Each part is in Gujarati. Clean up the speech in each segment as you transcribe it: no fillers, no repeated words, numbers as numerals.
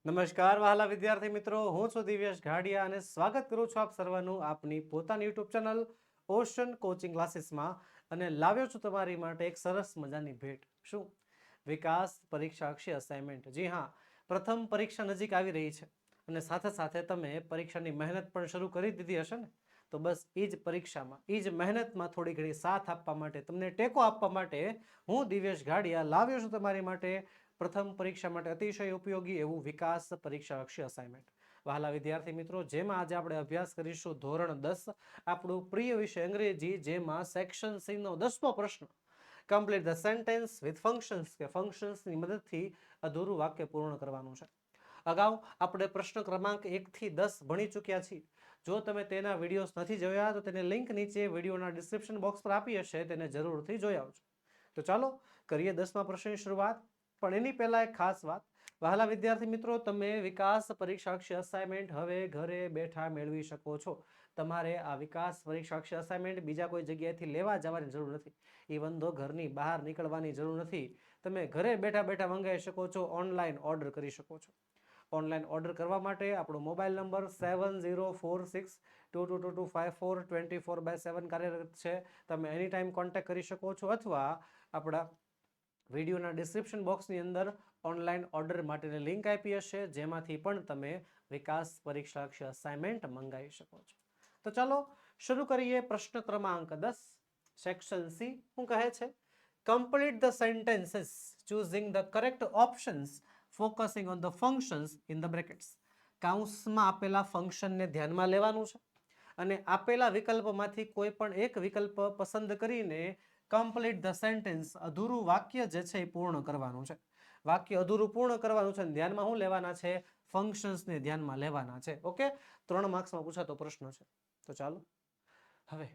નમસ્કાર વહાલા વિદ્યાર્થી મિત્રો, હું છું દિવ્યેશ ઘાડિયા અને સ્વાગત કરું છું આપ સર્વનું આપની પોતાની યુટ્યુબ ચેનલ ઓશન કોચિંગ ક્લાસીસમાં અને લાવ્યો છું તમારી માટે એક સરસ મજાની ભેટ. શું? વિકાસ પરીક્ષાક્ષી અસાઇનમેન્ટ. જી હા, પ્રથમ પરીક્ષા નજીક આવી રહી છે અને સાથે સાથે તમે પરીક્ષાની મહેનત પણ શરૂ કરી દીધી હશે ને. તો બસ એ જ પરીક્ષામાં એ જ મહેનતમાં થોડી ઘણી સાથ આપવા માટે, તમને ટેકો આપવા માટે હું દિવ્યેશ ઘાડિયા લાવ્યો છું તમારી માટે પ્રથમ પરીક્ષા માટે અતિશય ઉપયોગી એવું વિકાસ પરીક્ષાલક્ષી અસાઇનમેન્ટ. વહાલા વિદ્યાર્થી મિત્રો, જેમાં આજે આપણે અભ્યાસ કરીશું ધોરણ 10, આપણું પ્રિય વિષય અંગ્રેજી, જેમાં સેક્શન સી નો 10મો પ્રશ્ન, complete the sentence with functions, કે ફંક્શન્સની મદદથી અધૂરું વાક્ય પૂર્ણ કરવાનું છે. અગાઉ આપણે પ્રશ્ન ક્રમાંક 1 થી 10 ભણી ચૂક્યા છીએ. જો તમે તેના વિડીયોઝ નથી જોયા તો તેને લિંક નીચે વિડીયોના ડિસ્ક્રિપ્શન બોક્સ પર આપી હશે, તેને જરૂરથી જોઈ આવજો. તો ચાલો કરીએ 10મા પ્રશ્નની શરૂઆત. પણ એની પહેલા એક ખાસ વાત, વહાલા વિદ્યાર્થી મિત્રો, તમે વિકાસ પરીક્ષાક્ષી અસાઇનમેન્ટ હવે ઘરે બેઠા મેળવી શકો છો. તમારે આ વિકાસ પરીક્ષાક્ષી અસાઇનમેન્ટ બીજા કોઈ જગ્યાએથી લેવા જવાની જરૂર નથી. ઇવન તો ઘરની બહાર નીકળવાની જરૂર નથી. તમે ઘરે બેઠા બેઠા મંગાવી શકો છો, ઓનલાઈન ઓર્ડર કરી શકો છો. ઓનલાઈન ઓર્ડર કરવા માટે આપણો મોબાઈલ નંબર 704622225424/7 કાર્યરત છે. તમે એની ટાઈમ કોન્ટેક્ટ કરી શકો છો, અથવા આપણા વિડીયોના ડિસ્ક્રિપ્શન બોક્સની અંદર ઓનલાઈન ઓર્ડર માટેની લિંક આપી હશે, જેમાંથી પણ તમે વિકાસ પરીક્ષાલક્ષી અસાઇનમેન્ટ મંગાવી શકો છો. તો ચાલો શરૂ કરીએ. પ્રશ્ન ક્રમાંક 10, સેક્શન સી શું કહે છે? Complete the sentences choosing the correct options, focusing on the functions in the brackets. કૌંસમાં આપેલા ફંક્શનને ધ્યાનમાં લેવાનું છે અને આપેલા વિકલ્પમાંથી કોઈ પણ એક વિકલ્પ પસંદ કરીને કમ્પ્લીટ ધ સેન્ટેન્સ, અધૂરું વાક્ય જે છે એ પૂર્ણ કરવાનું છે. વાક્ય અધૂરું પૂર્ણ કરવાનું છે અને ધ્યાનમાં શું લેવાના છે? ફંક્શન્સને ધ્યાનમાં લેવાના છે. ઓકે, 3 માર્ક્સમાં પૂછાતો પ્રશ્ન છે. તો ચાલો હવે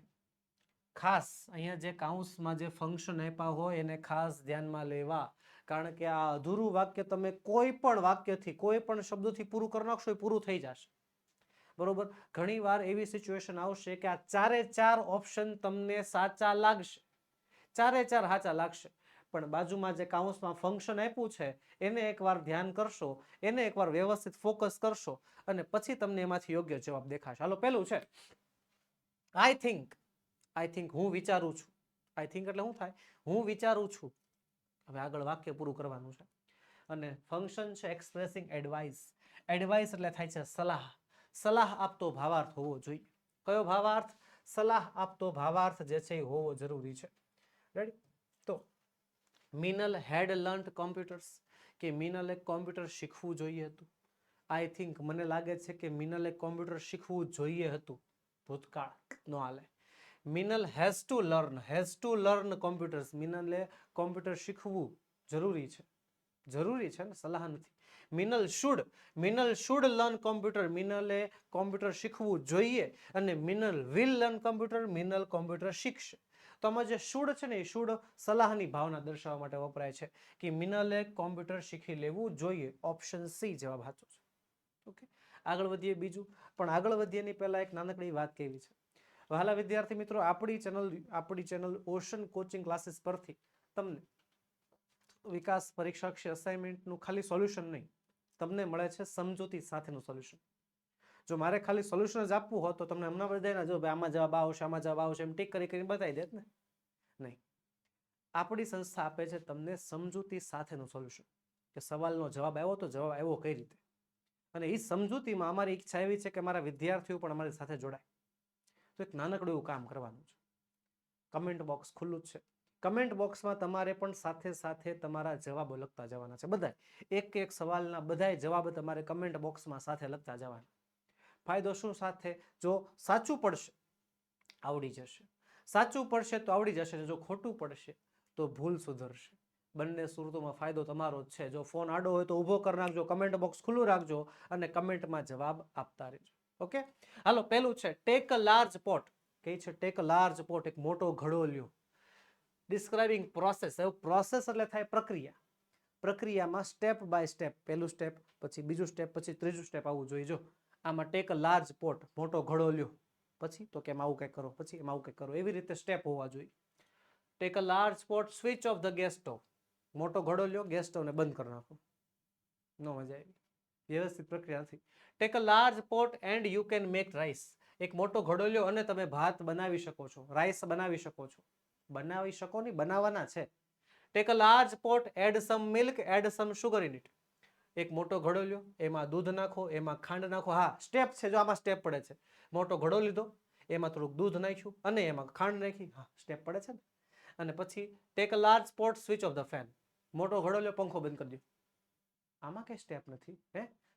ખાસ અહીંયા જે કૌંસમાં જે ફંક્શન આપ્યા હોય એને ખાસ ધ્યાનમાં લેવા, કારણ કે આ અધૂરું વાક્ય તમે કોઈ પણ વાક્યથી, કોઈ પણ શબ્દથી પૂરું કરી નાખશો, એ પૂરું થઈ જશે. બરોબર? ઘણી વાર એવી સિચ્યુએશન આવશે કે આ ચારે ચાર ઓપ્શન તમને સાચા લાગશે, ચારે ચાર સાચા લાગશે, પણ બાજુમાં જે કૌંસમાં ફંક્શન આપ્યું છે એને એકવાર ધ્યાન કરશો, એને એકવાર વ્યવસ્થિત ફોકસ કરશો અને પછી તમને એમાંથી યોગ્ય જવાબ દેખાશે. હાલો, પહેલું છે આઈ થિંક. આઈ થિંક, હું વિચારું છું. આઈ થિંક એટલે શું થાય? હું વિચારું છું. હવે આગળ વાક્ય પૂરું કરવાનું છે અને ફંક્શન છે એક્સપ્રેસિંગ એડવાઇસ. એડવાઇસ એટલે થાય છે સલાહ. સલાહ આપતો ભાવાર્થ હોવો જોઈએ. કયો ભાવાર્થ? સલાહ આપતો ભાવાર્થ જે છે એ હોવો જરૂરી છે. રેડી? તો મિનલ હેડ લર્ન્ટ કોમ્પ્યુટર્સ, કે મિનલે કોમ્પ્યુટર શીખવું જોઈએ હતું. આઈ થિંક, મને લાગે છે કે મિનલે કોમ્પ્યુટર શીખવું જોઈએ હતું. ભૂતકાળ નો હાલે. Minal has to learn. Has to learn computers. મિનલે કોમ્પ્યુટર શીખવું જરૂરી છે. જરૂરી છે ને, સલાહ નથી. Minal should. Minal should learn computer. મિનલે કોમ્પ્યુટર શીખવું જોઈએ. અને Minal will learn computer. Minal computer શીખશે. તો આમાં જે શુડ છે ને, એ શુડ સલાહની ભાવના દર્શાવવા માટે વપરાય છે, કે મિનલે કોમ્પ્યુટર શીખી લેવું જોઈએ. ઓપ્શન સી જવાબ સાચો છે. ઓકે, આગળ વધીએ. બીજું, પણ આગળ વધીએ એની પહેલા એક નાનકડી વાત કેવી છે. વહાલા વિદ્યાર્થી મિત્રો, આપણી ચેનલ ઓશન કોચિંગ ક્લાસીસ પરથી તમને વિકાસ પરીક્ષાક્ષી અસાઇનમેન્ટનું ખાલી સોલ્યુશન નહીં, તમને મળે છે સમજૂતી સાથેનું સોલ્યુશન. જો મારે ખાલી સોલ્યુશન જ આપવું હોત તો તમને હમણાં બધાને જો ભાઈ આમાં જવાબ આવશે, આમાં જવાબ આવશે એમ ટીક કરી બતાવી દેત ને. નહીં, આપણી સંસ્થા આપે છે તમને સમજૂતી સાથેનું સોલ્યુશન, કે સવાલનો જવાબ આવ્યો તો જવાબ આવ્યો કઈ રીતે. અને એ સમજૂતીમાં અમારી ઈચ્છા એવી છે કે મારા વિદ્યાર્થીઓ પણ અમારી સાથે જોડાય. તો એક નાનકડું એવું કામ કરવાનું છે. કમેન્ટ બોક્સ ખુલ્લું જ છે. કમેન્ટ બોક્સમાં તમારે પણ સાથે સાથે તમારા જવાબો લખતા જવાના છે. બધા એક એક સવાલના બધા જવાબ તમારે કમેન્ટ બોક્સમાં સાથે લખતા જવાના. ફાયદો શું સાથે? જો સાચું પડશે આવડી જશે, સાચું પડશે તો આવડી જશે, જો ખોટું પડશે તો ભૂલ સુધરશે. બંને સુરતોમાં ફાયદો તમારો જ છે. જો ફોન આડો હોય તો ઊભો કરી નાખજો, કમેન્ટ બોક્સ ખુલ્લું રાખજો અને કમેન્ટમાં જવાબ આપતા રહેજો. ઓકે, હાલો, પહેલું છે ટેક અ લાર્જ પોટ. કઈ છે? ટેક અ લાર્જ પોટ, એક મોટો ઘડો લ્યો. Describing process. પ્રોસેસ એટલે થાય પ્રક્રિયા. પ્રક્રિયામાં સ્ટેપ બાય સ્ટેપ, પહેલું સ્ટેપ, પછી બીજું સ્ટેપ, પછી ત્રીજું સ્ટેપ આવવું જોઈએ. જો આમાં ટેક અ લાર્જ પોટ, મોટો ઘડો લ્યો, પછી તો કેમ આવું કંઈક કરો, પછી એમ આવું કંઈક કરો, એવી રીતે સ્ટેપ હોવા જોઈએ. Tech a large pot, switch off the gas stove. મોટો ઘડો લ્યો, ગેસ સ્ટોવને બંધ કરી નાખો. ન મજા આવી. વ્યવસ્થિત પ્રક્રિયા નથી. Tech a large pot and you can make rice. એક મોટો ઘડો લ્યો અને તમે ભાત બનાવી શકો છો, રાઈસ બનાવી શકો છો. બનાવી શકો નહીં, બનાવવાના છે. Take a large pot, add some milk, add some sugar in it. એક મોટો ઘડો લ્યો, એમાં દૂધ નાખો, એમાં ખાંડ નાખો. હા, સ્ટેપ છે, જો આમાં સ્ટેપ પડે છે. મોટો ઘડો લીધો, એમાં થોડુંક દૂધ નાખ્યું અને એમાં ખાંડ નાખી. હા, સ્ટેપ પડે છે ને. અને પછી tech a large pot, switch off the fan. મોટો ઘડો લ્યો, પંખો બંધ કરી દો. આમાં કઈ સ્ટેપ નથી.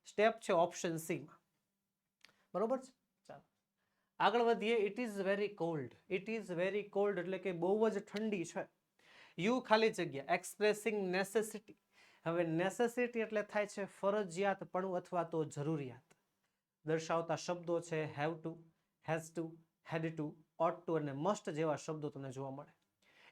સ્ટેપ છે ઓપ્શન સી માં. બરોબર છે. ચાલો આગળ વધીએ. It is very cold. It is very cold એટલે કે બહુ જ ઠંડી છે. યુ ખાલી જગ્યા, એક્સપ્રેસિંગ નેસેસિટી. હવે નેસેસિટી એટલે થાય છે ફરજિયાતપણું અથવા તો જરૂરિયાત દર્શાવતા શબ્દો છે have to, has to, had to, ought to અને મસ્ટ જેવા શબ્દો તમને જોવા મળે.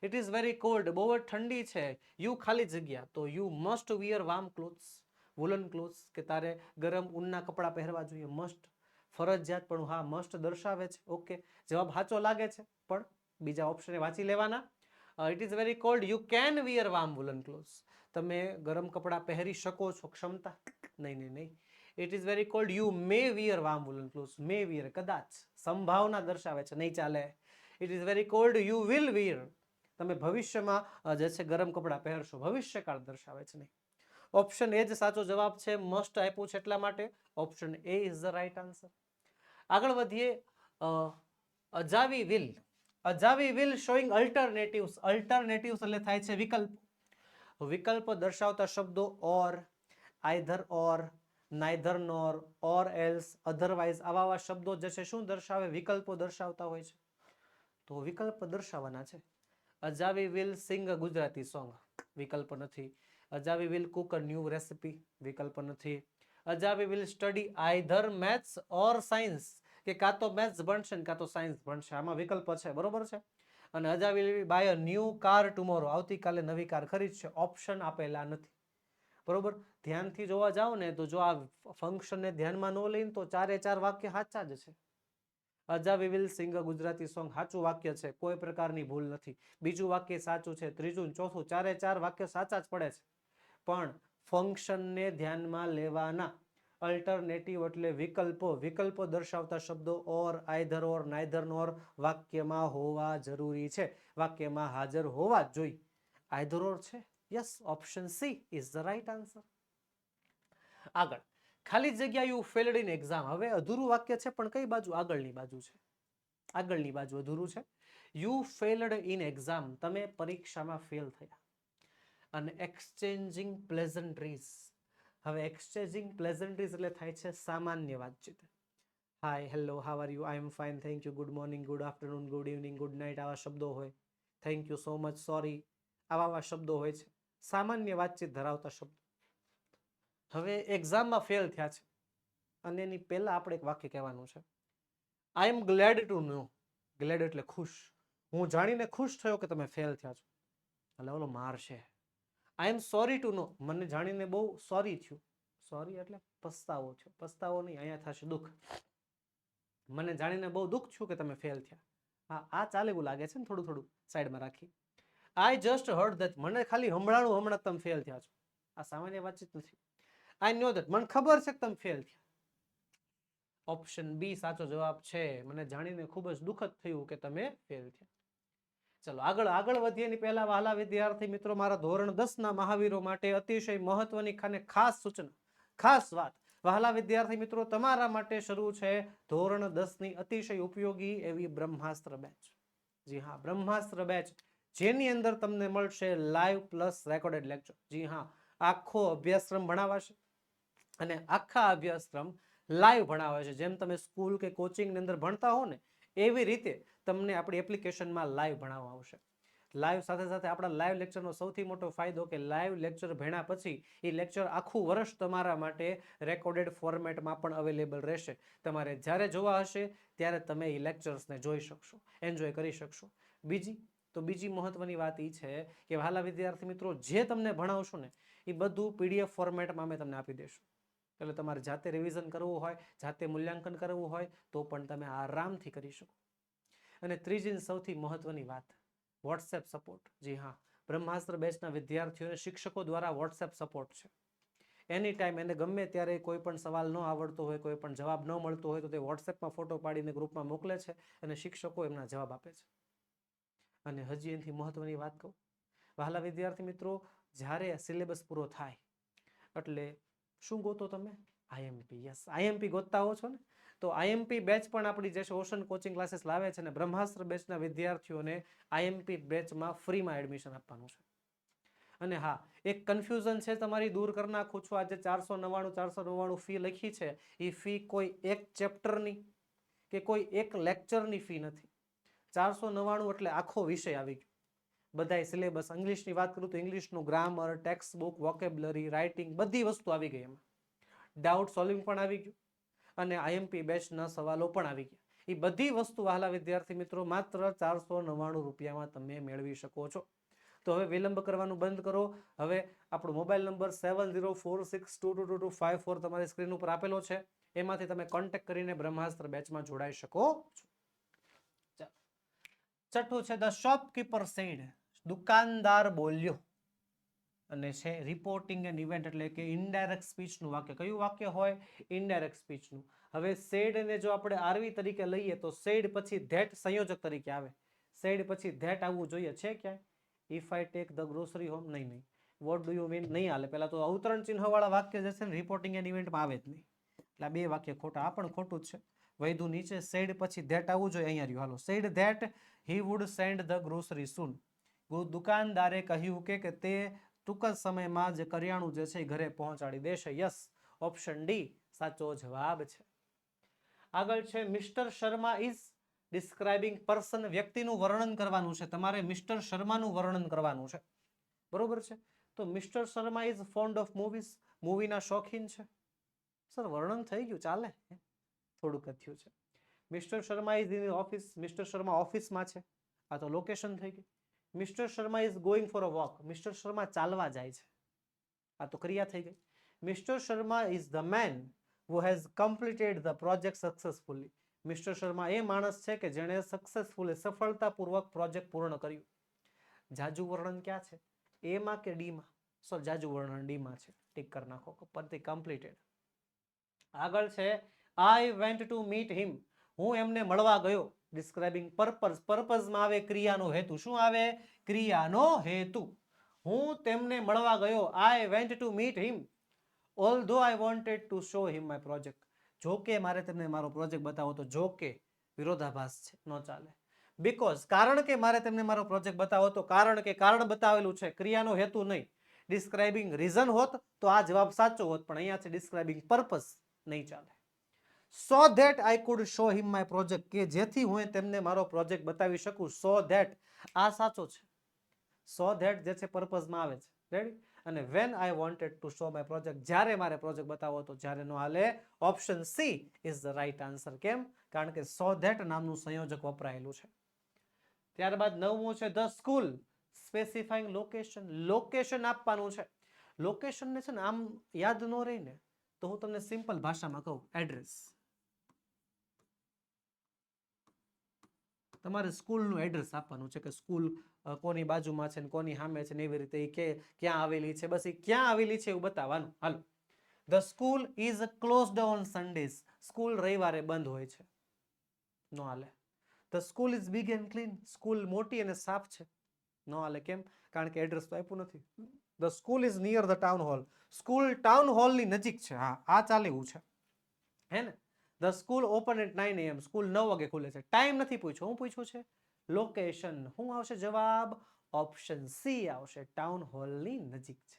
ઇટ ઇઝ વેરી કોલ્ડ, બહુ જ ઠંડી છે. યુ ખાલી જગ્યા, તો you must wear warm clothes, woollen clothes, કે તારે ગરમ ઊનના કપડાં પહેરવા જોઈએ. મસ્ટ, ફરજિયાત પણ હા મસ્ટ દર્શાવે છે. ઓકે, જવાબ સાચો લાગે છે, પણ બીજા ઓપ્શન વાંચી લેવાના. It is very cold, you can wear warm woollen clothes. તમે ગરમ કપડાં પહેરી શકો છો, ક્ષમતા. નહીં. It is very cold, you may wear warm woollen clothes. May wear, કદાચ, સંભાવના દર્શાવે છે, નહીં ચાલે. It is very cold, you will wear. તમે ભવિષ્યમાં જે છે ગરમ કપડાં પહેરશો, ભવિષ્યકાળ દર્શાવે છે. નહીં. ઓપ્શન એ જ સાચો જવાબ છે. મસ્ટ આપ્યું છે એટલા માટે option A is the right answer. આગળ વધીએ. Ajavi will. Ajavi will showing alternatives. Alternatives એટલે થાય છે વિકલ્પ. વિકલ્પ દર્શાવતા શબ્દો or, either or, neither nor, or else, otherwise, આવા શબ્દો જે છે શું દર્શાવે? વિકલ્પો દર્શાવતા હોય છે. તો વિકલ્પ દર્શાવવાના છે. Ajavi will sing a Gujarati song, વિકલ્પ નથી. Ajavi will cook a new recipe, વિકલ્પ નથી. Ajavi will study either maths or science, કે કાં તો મેથ્સ ભણશે ને કાં તો સાયન્સ ભણશે. આમાં વિકલ્પ છે, બરોબર છે. અને Ajavi will buy a new car tomorrow, આવતીકાલે નવી કાર ખરીદશે. ઓપ્શન આપેલા નથી. બરોબર, ધ્યાનથી જોવા જાવ ને તો જો આ ફંક્શનને ધ્યાનમાં ન લઈને તો 4 વાક્ય સાચા જ છે. Ajavi will sing a Gujarati song સાચું વાક્ય છે, કોઈ પ્રકારની ભૂલ નથી. બીજું વાક્ય સાચું છે, ત્રીજું, ચોથું, 4 વાક્ય સાચા જ પડે છે. પણ ફંક્શનને ધ્યાનમાં લેવાના. અલ્ટરનેટિવ એટલે વિકલ્પો. વિકલ્પો દર્શાવતા શબ્દો ઓર, આઈધર ઓર, નાઈધર નોર વાક્યમાં હોવા જરૂરી છે, વાક્યમાં હાજર હોવા જ જોઈએ. આઈધર ઓર છે. Yes, option she is the right answer. આગળ, ખાલી જગ્યા યુ ફેલ્ડ ઇન એક્ઝામ. હવે અધૂરું વાક્ય છે, પણ કઈ બાજુ? આગળની બાજુ છે. આગળની બાજુ અધૂરું છે. યુ ફેલ્ડ ઇન એક્ઝામ, તમે પરીક્ષામાં ફેલ થયા. અને એક્સચેન્જિંગ પ્લેઝન્ટ્રીઝ. હવે એક્સચેન્જિંગ પ્લેઝન્ટ્રીઝ એટલે થાય છે સામાન્ય વાતચીત. Hi, hello, how are you, I am fine, thank you, good morning, good afternoon, good evening, good night, આવા શબ્દો હોય. Thank you so much, sorry, આવા શબ્દો હોય છે. સામાન્ય વાતચીત ધરાવતા શબ્દો. હવે એક્ઝામમાં ફેલ થયા છે અને એની પહેલા આપણે એક વાક્ય કહેવાનું છે. આઈ એમ ગ્લેડ ટુ નો. ગ્લેડ એટલે ખુશ. હું જાણીને ખુશ થયો કે તમે ફેલ થયા છો. એટલે ઓલો મારશે. આઈ એમ સોરી ટુ નો. મને જાણીને બહુ સોરી થયું. સોરી એટલે પસ્તાવો થયો. પસ્તાવો નહીં, અહીંયા થશે દુઃખ. મને જાણીને બહુ દુઃખ થયું કે તમે ફેલ થયા. હા, આ ચાલે એવું લાગે છે ને, થોડું થોડું સાઈડમાં રાખી. I just heard that. મને ખાલી હમણાં તમે ફેલ થયા છો. આ સામાન્ય વાતચીત નથી. આઈ નો ધેટ. મને ખબર છે કે તમે ફેલ થયા. ઓપ્શન બી સાચો જવાબ છે. મને જાણીને ખૂબ જ દુઃખદ થયું કે તમે ફેલ થયા. ચલો આગળ વધીએ એની પહેલા વહાલા વિદ્યાર્થી મિત્રો, મારા ધોરણ 10 ના મહાવીરો માટે અતિશય મહત્વની ખાસ સૂચના, ખાસ વાત. વહાલા વિદ્યાર્થી મિત્રો, તમારા માટે શરૂ છે ધોરણ 10 ની અતિશય ઉપયોગી એવી બ્રહ્માસ્ત્ર બેચ. જી હા, બ્રહ્માસ્ત્ર બેચ, જેની અંદર તમને મળશે લાઈવ પ્લસ રેકોર્ડેડ લેક્ચર. જી હા, આખો અભ્યાસક્રમ ભણાવાશે અને આખા અભ્યાસક્રમ લાઈવ ભણાવે છે. જેમ તમે સ્કૂલ કે કોચિંગની અંદર ભણતા હો ને, એવી રીતે તમને આપણી એપ્લિકેશનમાં લાઈવ ભણાવવા આવશે. લાઈવ સાથે સાથે આપણા લાઈવ લેક્ચરનો સૌથી મોટો ફાયદો કે લાઈવ લેક્ચર ભણ્યા પછી એ લેક્ચર આખું વર્ષ તમારા માટે રેકોર્ડેડ ફોર્મેટમાં પણ અવેલેબલ રહેશે. તમારે જ્યારે જોવા હશે ત્યારે તમે એ લેક્ચર્સને જોઈ શકશો, એન્જોય કરી શકશો. બીજી મહત્વની વાત એ છે કે વહાલા વિદ્યાર્થી મિત્રો, જે તમને ભણાવશું ને એ બધું PDF ફોર્મેટમાં અમે તમને આપી દઈશું. એટલે તમારે જાતે રિવિઝન કરવું હોય, જાતે મૂલ્યાંકન કરવું હોય તો પણ તમે આરામથી કરી શકો. અને ત્રીજી સૌથી મહત્વની વાત, વોટ્સએપ સપોર્ટ. જી હા, બ્રહ્માસ્ત્ર બેચના વિદ્યાર્થીઓને શિક્ષકો દ્વારા વોટ્સએપ સપોર્ટ છે. એની ટાઈમ એને ગમે ત્યારે કોઈ પણ સવાલ ન આવડતો હોય, કોઈ પણ જવાબ ન મળતો હોય તો તે વોટ્સએપમાં ફોટો પાડીને ગ્રુપમાં મોકલે છે અને શિક્ષકો એમના જવાબ આપે છે. અને હજી એનાથી મહત્વની વાત કહું, વહાલા વિદ્યાર્થી મિત્રો, જ્યારે સિલેબસ પૂરો થાય એટલે શું ગોતો તમે? આઈએમપી. યસ, આઈએમપી ગોતતા હો છો ને? તો આઈએમપી બેચ પણ આપણી જે છે ઓશન કોચિંગ ક્લાસીસ લાવે છે ને બ્રહ્માસ્ત્ર બેચના વિદ્યાર્થીઓને આઈએમપી બેચમાં ફ્રીમાં એડમિશન આપવાનું છે. અને હા, એક કન્ફ્યુઝન છે તમારી, દૂર કરી નાખું છું. આજે 499 ફી લખી છે, એ ફી કોઈ એક ચેપ્ટરની કે કોઈ એક લેક્ચરની ફી નથી. 499 એટલે આખો વિષય આવી ગયો. બધાય સિલેબસ, ઇંગ્લિશની વાત કરું તો ઇંગ્લિશનું grammar, text book, vocabulary, writing, બધી વસ્તુ આવી ગઈ એમાં. ડાઉટ સોલ્વિંગ પણ આવી ગયું અને આઈએમપી બેચના સવાલો પણ આવી ગયા. એ બધી વસ્તુ વહાલા વિદ્યાર્થી મિત્રો માત્ર 499 રૂપિયામાં તમે મેળવી શકો છો. તો હવે વિલંબ કરવાનું બંધ કરો. હવે આપણો મોબાઈલ નંબર 7046222254 તમારી સ્ક્રીન ઉપર આપેલો છે. એમાંથી તમે કોન્ટેક્ટ કરીને બ્રહ્માસ્ત્ર બેચમાં જોડાઈ શકો છો. છઠ્ઠું છે ધ શોપકીપર સેડ, દુકાનદાર બોલ્યો. અને છે રિપોર્ટિંગ એન ઇવેન્ટ, એટલે કે ઇનડાયરેક્ટ સ્પીચનું વાક્ય. કયું વાક્ય હોય? ઇનડાયરેક્ટ સ્પીચનું. હવે સેડ ને જો આપણે આરવી તરીકે લઈએ તો સેડ પછી ધેટ સંયોજક તરીકે આવે. સેડ પછી ધેટ આવવું જોઈએ છે ક્યાંય? If I take the grocery home, નહીં. વોટ ડુ યુ મીન નહીં હાલે. પહેલા તો અવતરણ ચિહ્ન વાળા વાક્ય જે છે ને રિપોર્ટિંગ એન ઇવેન્ટમાં આવે જ નહીં. એટલે આ બે વાક્ય ખોટા. આ પણ ખોટું જ છે. વૈધુ નીચે સેડ પછી ધેટ આવવું જોઈએ. અહીંયા રહ્યું. હાલો, said that he would send the grocery soon. દુકાનદારે કહ્યું કે તે ટૂંક જ સમયમાં જે કરિયાણું જે છે એ ઘરે પહોંચાડી દેશે. યસ, ઓપ્શન ડી સાચો જવાબ છે. આગળ છે mister Sharma is describing person, વ્યક્તિનું વર્ણન કરવાનું છે. તમારે મિસ્ટર શર્માનું વર્ણન કરવાનું છે. બરોબર છે? તો mister Sharma is fond of movies, મૂવીના શોખીન છે. સર વર્ણન થઈ ગયું, ચાલે, થોડુંક જ થયું છે. Mister Sharma is in office, mister Sharma ઓફિસમાં છે. આ તો લોકેશન થઈ ગઈ. Mister Sharma is going for a walk, mister Sharma ચાલવા જાય છે. આ તો ક્રિયા થઈ ગઈ. Mister Sharma is the man who has completed the project successfully. Mister Sharma એ માણસ છે કે જેણે સક્સેસફુલી, સફળતાપૂર્વક પ્રોજેક્ટ પૂર્ણ કર્યું. જાજુ વર્ણન ક્યાં છે? એ માં કે ડી માં? સર જાજુ વર્ણન ડી માં છે. ટીક કરી નાખો. પતિ કમ્પ્લીટેડ. આગળ છે I went to meet him, હું એમને મળવા ગયો. ડિસ્ક્રાઇબિંગ પર્પઝ, પર્પઝમાં આવે ક્રિયાનો હેતુ. શું આવે? ક્રિયાનો હેતુ. હું તેમને મળવા ગયો. I went to meet him although I wanted to show him my project. જો કે મારે તેમને મારો પ્રોજેક્ટ બતાવો, તો જો કે વિરોધાભાસ છે, ન ચાલે. બીકોઝ, કારણ કે મારે તેમને મારો પ્રોજેક્ટ બતાવો, તો કારણ કે કારણ બતાવેલું છે, ક્રિયાનો હેતુ નહીં. ડિસ્ક્રાઇબિંગ રીઝન હોત તો આ જવાબ સાચો હોત, પણ અહીંયા છે ડિસ્ક્રાઇબિંગ પર્પઝ, નહીં ચાલે. So that I could show him my project, કે જેથી હું તેમને મારો પ્રોજેક્ટ બતાવી શકું. સો ધેટ આ સાચો છે. સો ધેટ જે છે પર્પઝમાં આવે છે. રેડી? અને when I wanted to show my project, જ્યારે મારે પ્રોજેક્ટ બતાવો તો જ્યારે નો હાલે. Option she is the right answer. કેમ? કારણ કે સો ધેટ નામનું સંયોજક વપરાયેલું છે. ત્યારબાદ 9મું છે the school specifying location, location આપવાનું છે. લોકેશનને છે ને આમ યાદ ન રહીને તો હું તમને સિમ્પલ ભાષામાં કહું, એડ્રેસ. તમારે સ્કૂલનું એડ્રેસ આપવાનું છે કે સ્કૂલ કોની બાજુમાં છે ને કોની સામે છે ને એવી રીતે કે ક્યાં આવેલી છે. બસ એ ક્યાં આવેલી છે એવું બતાવવાનું. હાલો, the school is closed on Sundays, school રવિવારે બંધ હોય છે. નો હાલે. The school is big and clean, school મોટી અને સાફ છે. નો હાલે. કેમ? કારણ કે એડ્રેસ તો આપ્યું નથી. The school is near the town hall, school town હોલની નજીક છે. હા, આ ચાલે એવું છે. હે ને? The school open at 9 AM, school 9 વાગે ખુલે છે. ટાઈમ નથી પૂછ્યો, હું પૂછ્યું છે લોકેશન. શું આવશે જવાબ? ઓપ્શન સી આવશે, ટાઉન હોલની નજીક છે.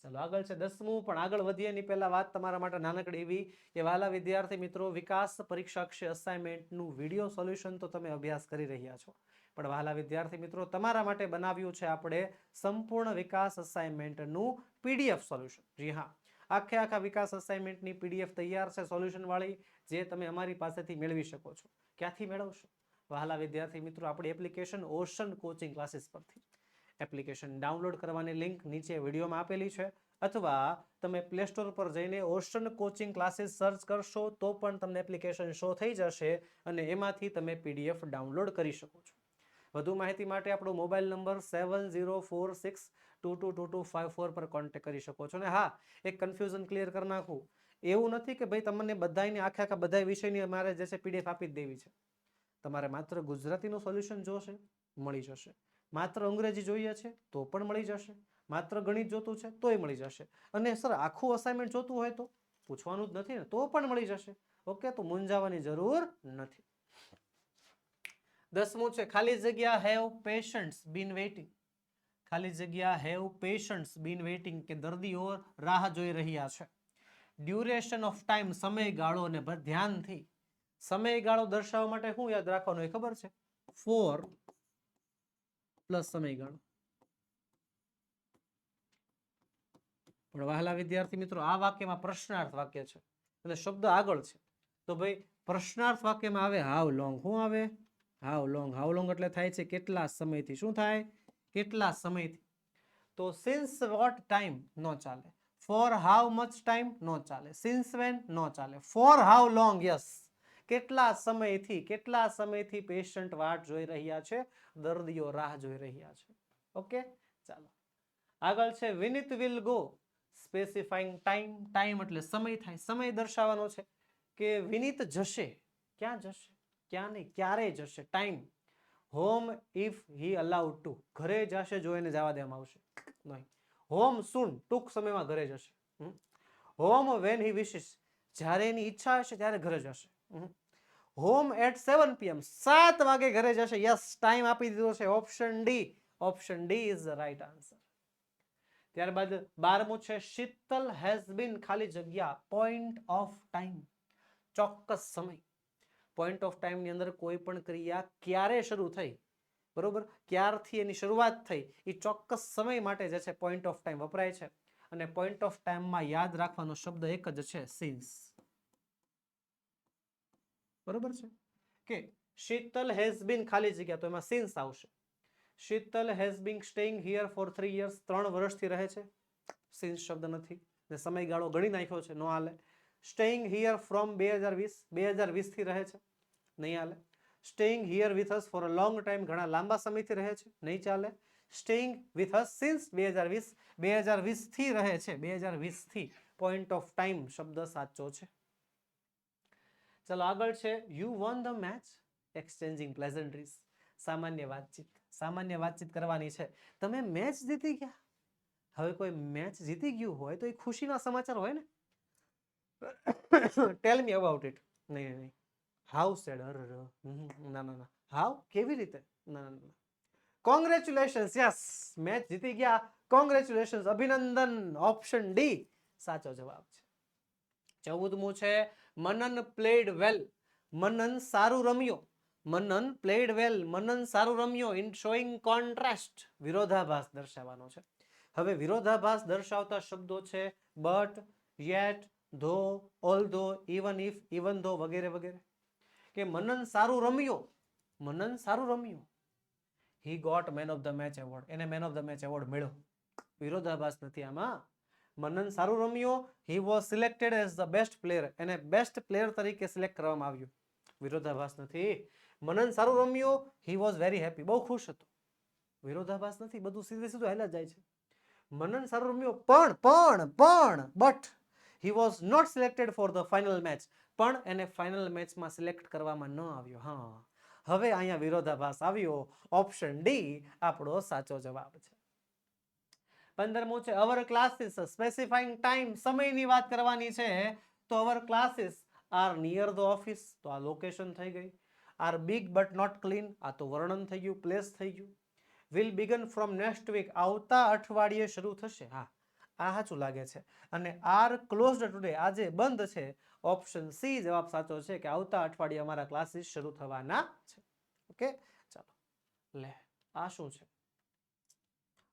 ચલો આગળ છે 10મું, પણ આગળ વધીએ એની પહેલા વાત તમારા માટે નાનકડી એવી કે વહાલા વિદ્યાર્થી મિત્રો, વિકાસ પરીક્ષાક્ષી અસાઇનમેન્ટનું વિડીયો સોલ્યુશન તો તમે અભ્યાસ કરી રહ્યા છો, પણ વહાલા વિદ્યાર્થી મિત્રો તમારા માટે બનાવ્યું છે આપણે સંપૂર્ણ વિકાસ અસાઇનમેન્ટનું પીડીએફ સોલ્યુશન. જી હા, આખા વિકાસ અસાઇનમેન્ટની પીડીએફ તૈયાર છે સોલ્યુશન વાળી, જે તમે અમારી પાસેથી મેળવી શકો છો. ક્યાંથી મેળવશો? વહાલા વિદ્યાર્થી મિત્રો, આપણી એપ્લિકેશન ઓશન કોચિંગ ક્લાસીસ પરથી. એપ્લિકેશન ડાઉનલોડ કરવાની લિંક નીચે વિડીયોમાં આપેલી છે, અથવા તમે પ્લે સ્ટોર પર જઈને ઓશન કોચિંગ ક્લાસીસ સર્ચ કરશો તો પણ તમને એપ્લિકેશન શો થઈ જશે અને એમાંથી તમે પીડીએફ ડાઉનલોડ કરી શકો છો. વધુ માહિતી માટે આપણો મોબાઈલ નંબર 7046 222254 પર કોન્ટેક્ટ કરી શકો છો. અને હા, એક કન્ફ્યુઝન ક્લિયર કરી નાખું, એવું નથી કે ભાઈ તમને બધાની આખા બધા વિષયની અમારે જે છે પીડીએફ આપી જ દેવી છે. તમારે માત્ર ગુજરાતીનું સોલ્યુશન જોશે, મળી જશે. માત્ર અંગ્રેજી જોઈએ છે તો પણ મળી જશે. માત્ર ગણિત જોતું છે તોય મળી જશે. અને સર આખું અસાઇનમેન્ટ જોતું હોય તો પૂછવાનું જ નથી ને, તો પણ મળી જશે. ઓકે, તો મૂંઝાવાની જરૂર નથી. 10મું છે ખાલી જગ્યા હેવ પેશન્ટ્સ બીન વેઇટિંગ. ખાલી જગ્યા હેવ પેશન્ટ્સ બીન વેઇટિંગ કે દર્દીઓ રાહ જોઈ રહ્યા છે. ડ્યુરેશન ઓફ ટાઈમ સમયગાળો, અને ધ્યાનથી સમયગાળો દર્શાવવા માટે શું યાદ રાખવાનું એ ખબર છે? 4 પ્લસ સમયગાળો. પણ વહાલા વિદ્યાર્થી મિત્રો, આ વાક્યમાં પ્રશ્નાર્થ વાક્ય છે એટલે શબ્દ આગળ છે. તો ભાઈ પ્રશ્નાર્થ વાક્યમાં આવે હાઉ લોંગ. શું આવે? How long. હાઉ લોંગ એટલે થાય છે કેટલા સમયથી. શું થાય? કેટલા સમયથી. તો સિન્સ વોટ ટાઈમ નો ચાલે. ફોર હાઉ મચ ટાઈમ નો ચાલે. સિન્સ વેન નો ચાલે. For how long yes. કેટલા સમયથી પેશન્ટ વાટ જોઈ રહ્યા છે, દર્દીઓ રાહ જોઈ રહ્યા છે. ઓકે, ચાલો આગળ છે Vineet will go. Specifying time. Time એટલે સમય થાય, સમય દર્શાવવાનો છે કે વિનીત જશે. ક્યાં જશે? ક્યાં નહીં, ક્યારે જશે. Time. Home if he allowed two. ઘરે જશે જો એને જવા દેવામાં આવશે નહીં. હોમ સૂન. ટૂંક સમયમાં ઘરે જશે. Home when he wishes. જ્યારે એની ઈચ્છા હશે ત્યારે ઘરે જશે. Home at 7 PM. 7 વાગે ઘરે જશે. યસ, ટાઈમ આપી દીધો છે. Option D. Option D is the right answer. ત્યારબાદ 12મું છે શીતલ હેઝ બીન ખાલી જગ્યા પોઈન્ટ ઓફ ટાઈમ. ચોક્કસ સમય. પોઈન્ટ ઓફ ટાઈમ ની અંદર કોઈ પણ ક્રિયા ક્યારે શરૂ થઈ, બરોબર, ક્યારથી એની શરૂઆત થઈ, એ ચોક્કસ સમય માટે જે છે પોઈન્ટ ઓફ ટાઈમ વપરાય છે. અને પોઈન્ટ ઓફ ટાઈમમાં યાદ રાખવાનો શબ્દ એક જ છે, સિન્સ. બરોબર છે કે શીતલ હેઝ બીન ખાલી જગ્યા, તો એમાં સિન્સ આવશે. Sheetal has been staying here for 3 years. 3 વર્ષથી રહે છે. સિન્સ શબ્દ નથી ને સમયગાળો ગણી નાખ્યો છે, નો હાલે. Staying here from 2020. 2020 થી રહે છે, નહીં હાલે. Staying here with us for a long time. ઘણા લાંબા સમયથી રહે છે, નહીં ચાલે. Staying with us since 2020. 2020 થી રહે છે, 2020 થી. પોઈન્ટ ઓફ ટાઈમ શબ્દ સાચો છે. ચલો આગળ છે you won the match exchanging pleasantries. સામાન્ય વાતચીત. સામાન્ય વાતચીત કરવાની છે. તમે મેચ જીતી ગયા. હવે કોઈ મેચ જીતી ગયું હોય તો એ ખુશીના સમાચાર હોય ને. Tell me about it. નહીં. How sad. ના. હાઉ, કેવી રીતે? ના. કોંગ્રેચ્યુલેશન્સ. યસ, મેચ જીતી ગયા. કોંગ્રેચ્યુલેશન્સ, અભિનંદન. ઓપ્શન ડી સાચો જવાબ છે. 14મું છે મનન પ્લેડ વેલ. મનન સારું રમ્યો. મનન પ્લેડ વેલ. મનન સારું રમ્યો. In showing contrast. વિરોધાભાસ દર્શાવવાનો છે. હવે વિરોધાભાસ દર્શાવતા શબ્દો છે બટ, યેટ, ધો, ઓલ્ધો, ઇવન ઇફ, ઇવન ધો વગેરે વગેરે. કે મનન સારું રમ્યો. મનન સારું રમ્યો. He got man of the match award. એને man of the match award મળ્યો. વિરોધાભાસ નથી આમાં. મનન સારું રમ્યો. He was selected as the best player. એને બેસ્ટ પ્લેયર તરીકે સિલેક્ટ કરવામાં આવ્યું. વિરોધાભાસ નથી. મનન સારું રમ્યો. He was very happy. બહુ ખુશ હતો. વિરોધાભાસ નથી. બધું સીધે સીધું હાલ્યા જાય છે. મનન સારું રમ્યો પણ but he was not selected for the final match. પણ એને ફાઇનલ મેચમાં સિલેક્ટ કરવામાં ન આવ્યો. હા, હવે અહીંયા વિરોધાભાસ આવ્યો. ઓપ્શન ડી આપણો સાચો જવાબ છે. 15મું છે અવર ક્લાસીસ સ્પેસિફાઈંગ ટાઈમ. સમયની વાત કરવાની છે તો our classes are near the office. તો આ લોકેશન થઈ ગઈ. Are big but not clean. આ તો વર્ણન થઈ ગયું, પ્લેસ થઈ ગયું. Will begin from next week. આવતા અઠવાડિયે શરૂ થશે. હા, આ સાચું લાગે છે. અને આર ક્લોઝડ ટુડે. આજે બંધ છે. ઓપ્શન સી જવાબ સાચો છે કે આવતા અઠવાડિયે અમારા ક્લાસીસ શરૂ થવાના છે. ઓકે, ચાલો લે આ શું છે?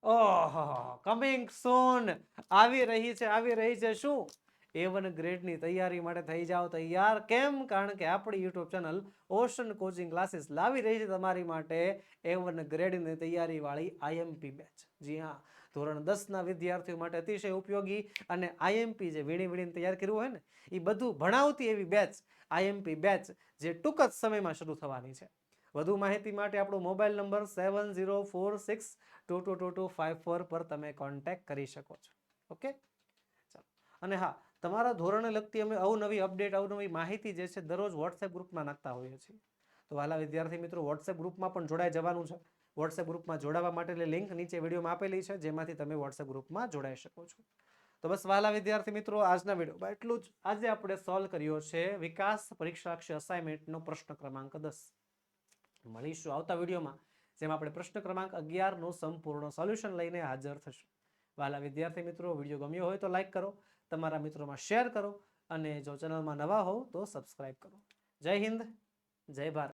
ઓહો, કમિંગ સૂન. આવી રહી છે શું? A1 ગ્રેડની તૈયારી માટે થઈ જાઓ તૈયાર. કેમ? કારણ કે આપણી YouTube channel ocean coaching classes લાવી રહી છે તમારી માટે A1 ગ્રેડની તૈયારી વાળી IMP બેચ. જી હા, ધોરણ 10 ના વિદ્યાર્થીઓ માટે અતિશય ઉપયોગી અને IMP જે વીણીને તૈયાર કર્યું હોય ને એ બધું ભણાવતી એવી બેચ, IMP બેચ જે ટૂંક જ સમયમાં શરૂ થવાની છે. વધુ માહિતી માટે આપણો મોબાઈલ નંબર 7046 222254 પર તમે કોન્ટેક્ટ કરી શકો છો. ઓકે, ચાલો. અને હા, તમારા ધોરણને લગતી અમે અવનવી અપડેટ, અવનવી માહિતી જે છે દરરોજ વોટ્સએપ ગ્રુપમાં નાખતા હોઈએ છીએ. તો વાલા વિદ્યાર્થી મિત્રો, વોટ્સએપ ગ્રુપમાં પણ જોડાઈ જવાનું છે. વોટ્સએપ ગ્રુપમાં જોડાવા માટેની લિંક નીચે વિડીયોમાં આપેલી છે, જેમાંથી તમે વોટ્સએપ ગ્રુપમાં જોડાઈ શકો છો. તો બસ વાલા વિદ્યાર્થી મિત્રો, આજના વિડીયોમાં એટલું જ. આજે આપણે સોલ્વ કર્યો છે વિકાસ પરીક્ષાલક્ષી અસાઇનમેન્ટનો પ્રશ્ન ક્રમાંક 10. મળીશું આવતા વિડીયોમાં, જેમાં આપણે પ્રશ્ન ક્રમાંક 11નું સંપૂર્ણ સોલ્યુશન લઈને હાજર થશું. વાલા વિદ્યાર્થી મિત્રો, વિડીયો ગમ્યો હોય તો લાઈક કરો, તમારા મિત્રોમાં શેર કરો, અને જો ચેનલમાં નવા હો તો સબસ્ક્રાઇબ કરો. જય હિન્દ, જય ભારત.